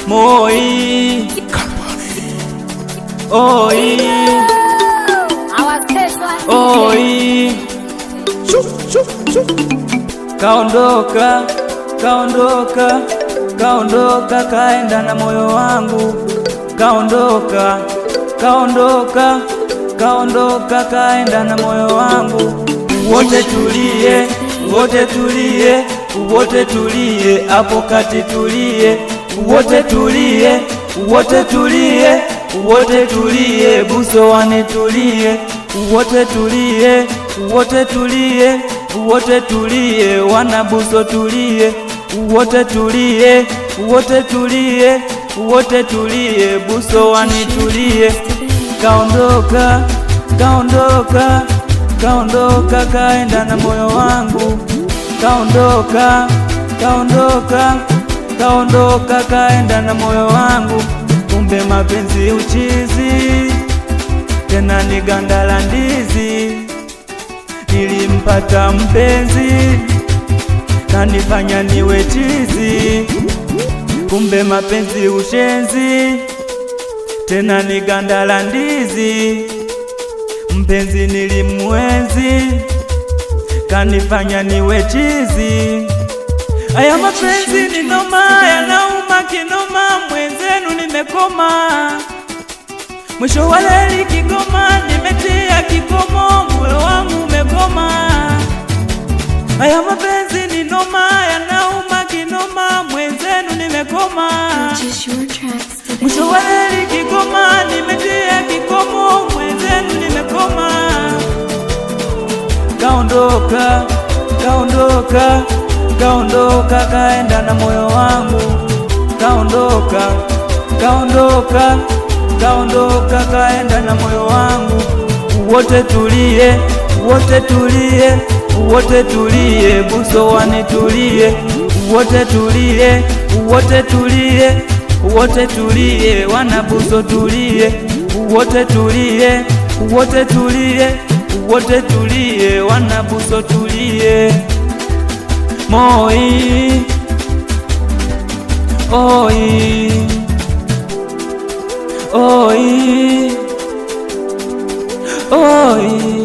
Moi oi oi, kaondoka kaondoka kaondoka, kaenda na moyo wangu, kaondoka kaondoka kaondoka, kaenda na moyo wangu. Wote tulie, wote tulie, wote tulie, hapo kati tulie, wote tulie, wote tulie, wote tulie, Busowani tulie, wote tulie, wote tulie, wote tulie, wana Buso tulie, wote tulie, wote tulie, wote tulie, Busowani tulie. Kaondoka kaondoka kaondoka, kaenda na moyo wangu, kaondoka kaondoka kaondoka, kaenda na moyo wangu. Kumbe mapenzi uchizi, tena ni ganda la ndizi. Nilimpata mpenzi kanifanya niwe chizi. Kumbe mapenzi ushenzi, tena ni ganda la ndizi. Mpenzi nilimwenzi kanifanya niwe chizi. Aya mapenzi ni noma, yanauma kinoma, mwenzenu nimekoma. Mwisho wa leli Kigoma, nimetia kikomo, moyo wangu umegoma. Aya mapenzi ni noma, yanauma kinoma, mwenzenu nimekoma. Mwisho wa leli Kigoma, nimetia kikomo, mwenzenu nimekoma. Kaondoka kaondoka kaondoka, kaenda na moyo wangu, kaondoka kaondoka kaondoka, kaenda na moyo wangu. Wote tulie, wote tulie, wote tulie, Busowani tulie, wote tulie, wote tulie, wote tulie, wana Buso tulie, wote tulie, wote tulie, wote tulie, wana Buso tulie. Moi oi oi oi.